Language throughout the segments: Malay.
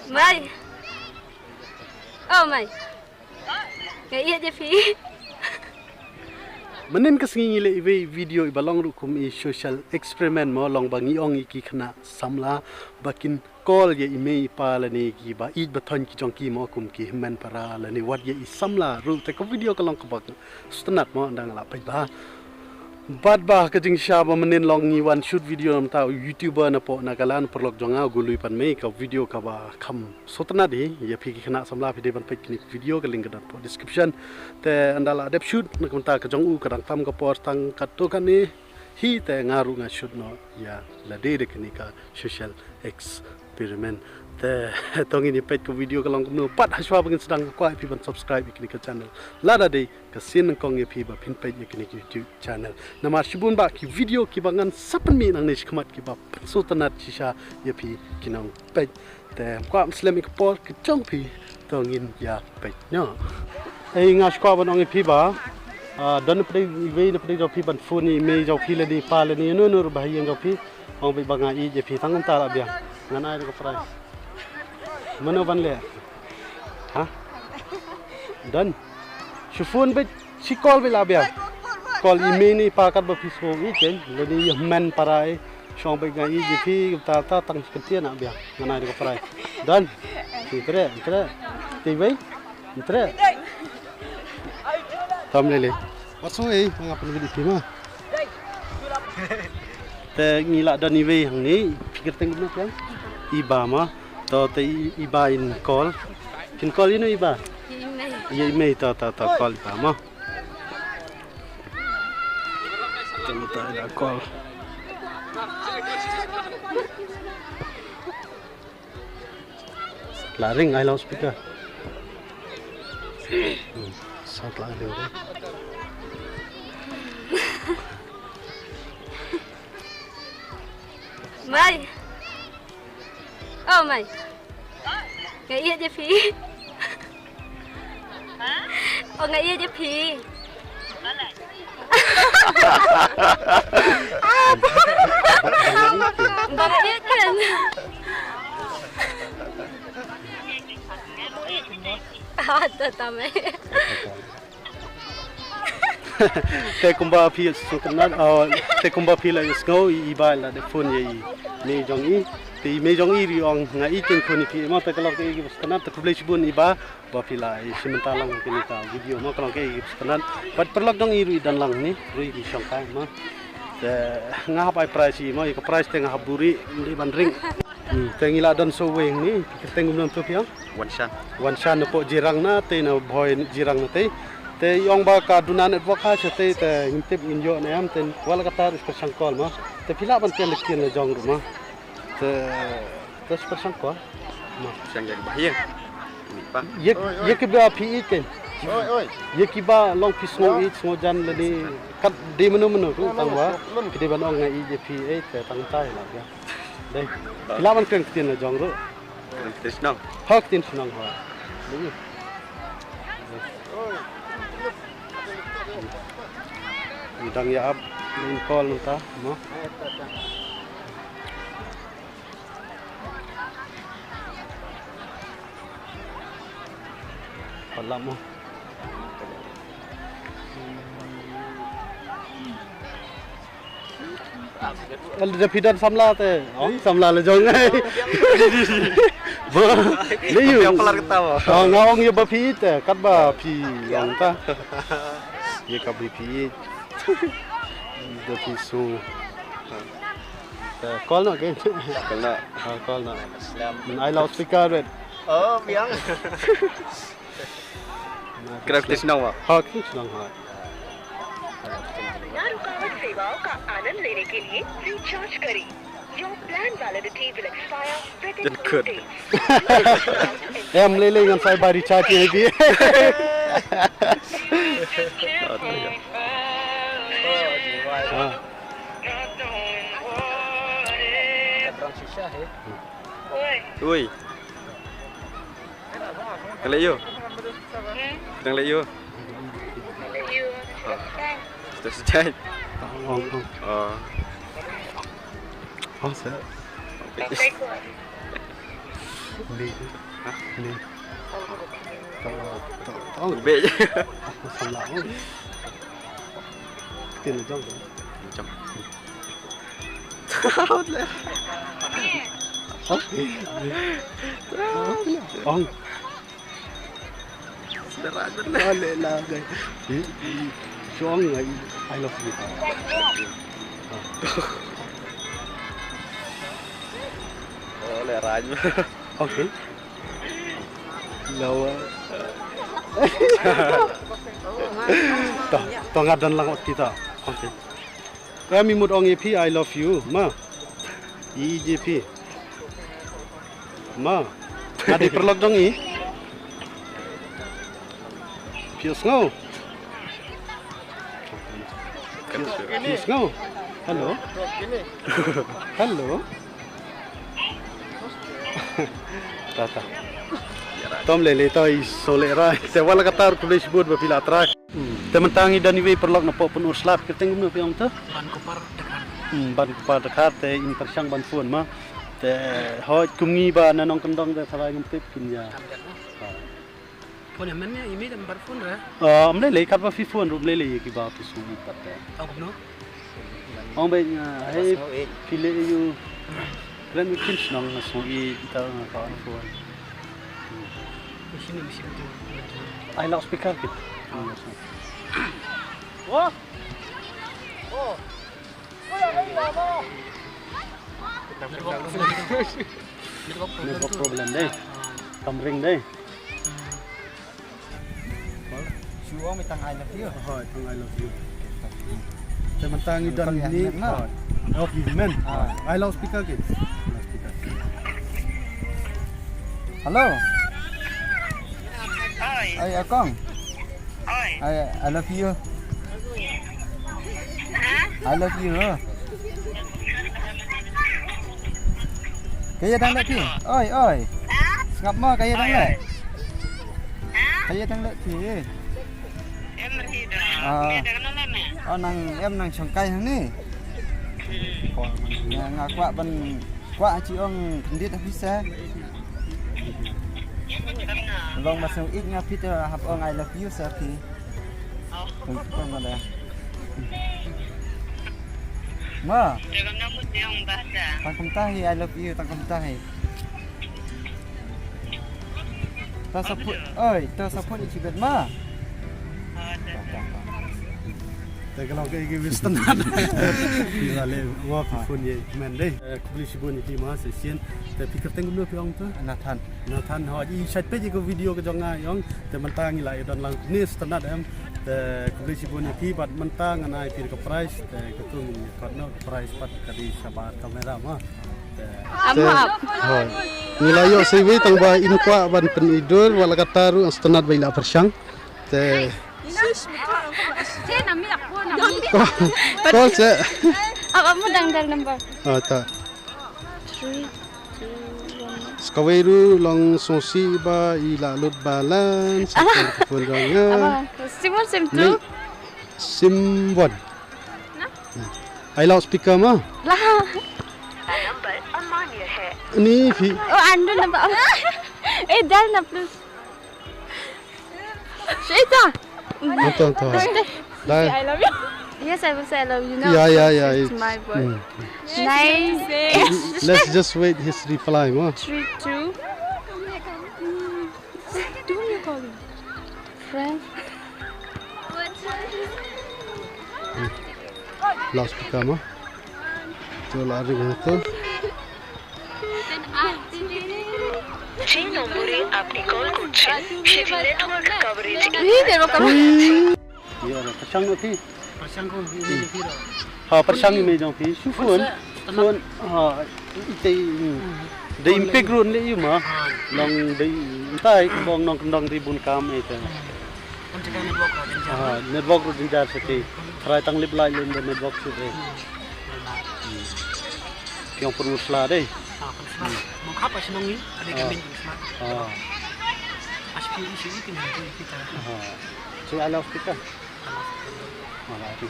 Mei. Oh Mei. Cái ieid je phi. Menen kesengi le video ibalong rukum I social experiment mo long bangi ong iki kena samla bakin call ye I Mei pa la ni ki ba id bathon ki jong ki mo kum ki men para la ni wat ye I samla ru te ko video ka long ka bak stanat mo ndang la pai ba bad ba ka jing sha ba menen long ni one shoot video nam ta youtuber na po na kalan perlok jonga gului pan Mei ka video ka ba kham sotna di ye phi ki khana samla phi de ban pai ki video ka link ka po description te andala dep shoot na kam ta ka jong u ka dang tam ka por tang ka to kan ni hi te ngaru nga shoot no ya la de ka ni ka social experiment te tong ini pet ko video ka long no pat haswa bangin sedang ko ai phi ban subscribe ki ka channel la da de ka sin kong ye phi ba phin pet ki ni YouTube channel namar shibun ba ki video ki bangan sapan mi nang ni khmat ki ba so tanat shisha ye phi kinong pet te ko muslim ki por ki chong phi tong in ya pet no ai nga shko ban ong phi ba don pre ve ne pre jo phi ban phone ni me jo phi le ni pa le ni no no ba yang jo phi ong bi banga I je phi tang ta la bia nganai ko price mana ban le ha dan shufun be si call be la bia call I Mei ni pa kat ba phi so I ken le ni men parai shong be ga I je phi ta ta tang ketia na bia nganai ko price dan tre ti ve tre tam le what's way ngapan video phi ma te ngila dan I ve hang ni pikir tengok nak yang iba ma to te iba in call kin call ini iba I Mei to call iba ma tenta ada call laring I loudspeaker sound laring deh Mei. Oh Mei. Cái ieid je phi. Hả? Oh cái ieid je phi. Bang ieid kan. Ada tamai. te kumba phi sukanat te kumba phi la snow I ba la de phone ye Mei jong I te Mei jong I ri ong nga I ten phone phi ma te kalok ke gi sukanat te kuble sibun I ba phi la I simentalang ke ni ka video ma kalok ke gi sukanat pat perlok jong I ri dan lang ni ri gi shong kai ma te nga pai price I ma I ka price te nga buri ni ban ring te ngila don so weng ni ke tengum nam to phi wan shan no po jirang na te na boy jirang na te yong ba ka dunan et wakha chete te intip injo na am ten wala ka tar per sangkol ma te pila ban ken lekin na jong ma te per sangkol ma sang yang bahaya ni pa ye ke ba phi ken ye ki ba long pi smo I smo jan le ni kat de menu tu tang wa ke de ban ong ngai je phi te tang tai la ya dei pila ban ken ken na jong ro tisnang hak tin sunang ha dang ya ab in call nta mo pala mo al de pidan samla te samla le jong ngai le yu yang pelar ketawa ngawong ye ba phi te kat ba phi yang ta ye ka bi phi the pisu call no again call no I loudspeaker red biang kerap tisnang wa ha tisnang ha बिना रुकावट सेवाओं का आनंद लेने के लिए रिचार्ज करें। Your plan validity will expire within 2 days. em lấy ngan sai ba recharge ni đi ui đang lấy vô đang lấy vô sudah selesai oh saya Ni. Ni. Bê chứ. Xong lão. Tiền là trong rồi. Trong. Ông. Sederhana bener. Boleh lah guys. Suang I love you. Oh, leranya. Okay. Lawa. Tengah dan lang kita. Okay. Kami mud ong EP I love you. Ma. EJP. Ma. Ada perlok dong i. Pius ngau. Pius ngau. Halo. Halo. Tata. Tom lele toy solera. Sewala katar kulis bud bapila atrak. Tementangi dan iwe perlok na po pun urslap keteng no piang to. Ban kupar dekat. Ban kupar dekat te in persang ban fuan ma. Te hoj kumngi ba nanong kendong te sarai ngempip kinya. Pun yang mana ini tempat pun dah. Lele kat ba fifuan rum lele ki ba pisu pat. Tahu no? Ong be hey pile you. Kren mungkin senang ngasui kita kawan fuan. Di sini mesti betul. I loud speaker kit. Oh. Oh. Network problem deh. Kamring deh. Suong mitang I love you. Hoi, tang I love you. Tementangi dan ni. Oh, men. I loud speaker kit. Hello. Hi. Ay akong. Hi. I love you. I love you. Kaya dang lek pi. Oi. Ngap mo kaya dang lek. Kaya dang lek pi. Em đi đâu? Đi đâu nó lên nè. Nang em nang chong kai hang ni. Ngak kwa ban kwa chi ong kendit bisa. Long masuk ik nga Peter hap ong I love you sa pi. Kung ada. Ma. Jangan nama dia orang bahasa. Tangkum tahi I love you tangkum tahi. Ta saput. Oi, ta saput iki bet ma. Kalau kayak gitu standar. Bila le ngap phone ye men deh. Kubli sibun iki ma sesien. Tapi keteng dulu piang tu. Nathan haji chat pe ko video ke jonga yong tementang ila dan lang ni standar em. Kubli sibun iki bat mentang anai pir ke price ketung karena price pat kadi sabar kamera ma. Amap. Hoi. Nilayo sewi tang ba inkwa ban penidul wala kataru standar baila persang. Te Saya nami aku nami. Call se. Apa mu dang number? Ta. 3. Skaweru long sosi ba ila lut balance phone jonga. Apa? Sim 2. Sim 1. I loud speaker ma. Lah. Number अमान्य है. Ni fi. Oh, ando number. Dal na plus. Shita. Betul tu. Dah. I love you. Yes, I will say I love you. No. Yeah. It's my word. 9. Let's just wait his reply ma. 3, 2. Do you call him? Friend. Loud speaker ma. Tu lari tu. যে নম্বরে আপনি কল করছেন সেটি network coverage Dia mau kamu. Ya, persang nanti. Pasang kau ini kira. Ha persang ni jong pi. Sufuan. Sufuan ha ite de impact run le yu ma. Long de tai bong nong kendong ribun kam itu. Kan cakap network kau jangan. Ha network ru dinjar seti. Try tang lip line le network su de. Yang perlu sela deh. Mau apa sih nongi? Ada kambing di smart. Ha. Asyik ini tinggal kita. Ha. So ala kita. Mala tu.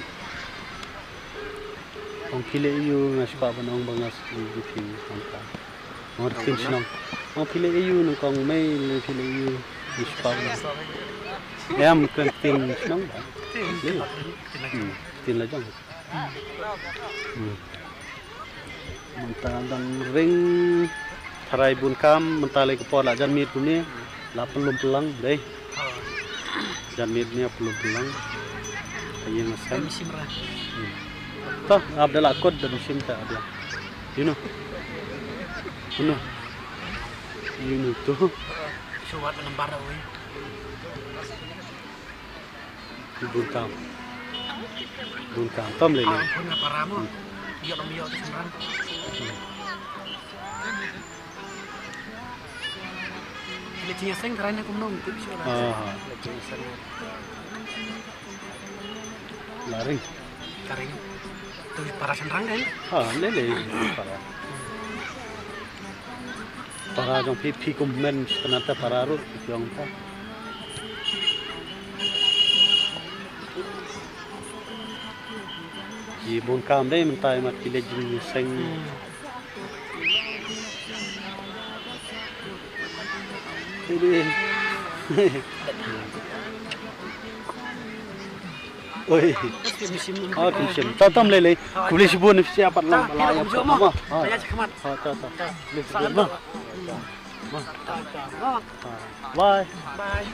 Ong pile yu ngaspa banong bangas di pi angka. Ngerti senang. Ang pili ayu nung kong may pili ayu ispaw na. Em kan tin nong ba? Tin la jang. Mentang ring tharai bun kam mentalai ke pola jan mit ni la pelum pelang deh. Jan mit ni pelum pelang. Ayen masam. Musim rah. Toh abdallah kod dan musim tak ada. You know. Tuh. Suat menembar away. Bun kam tom lele. Pun apa ramu? Dia kami tu semran. Lecehnya seng teranya aku menung tu bisa. Laring. Karing. Tu para semran kan? Lele para. Para jong pi kummen kenata para rut jong pa. Di bun kam deh mentai mat kile jing seng. Ini. Oi. Musim. Tatam lele. Boleh sibun siapa lang balaya apa? Saya cakap. Bye. Bye.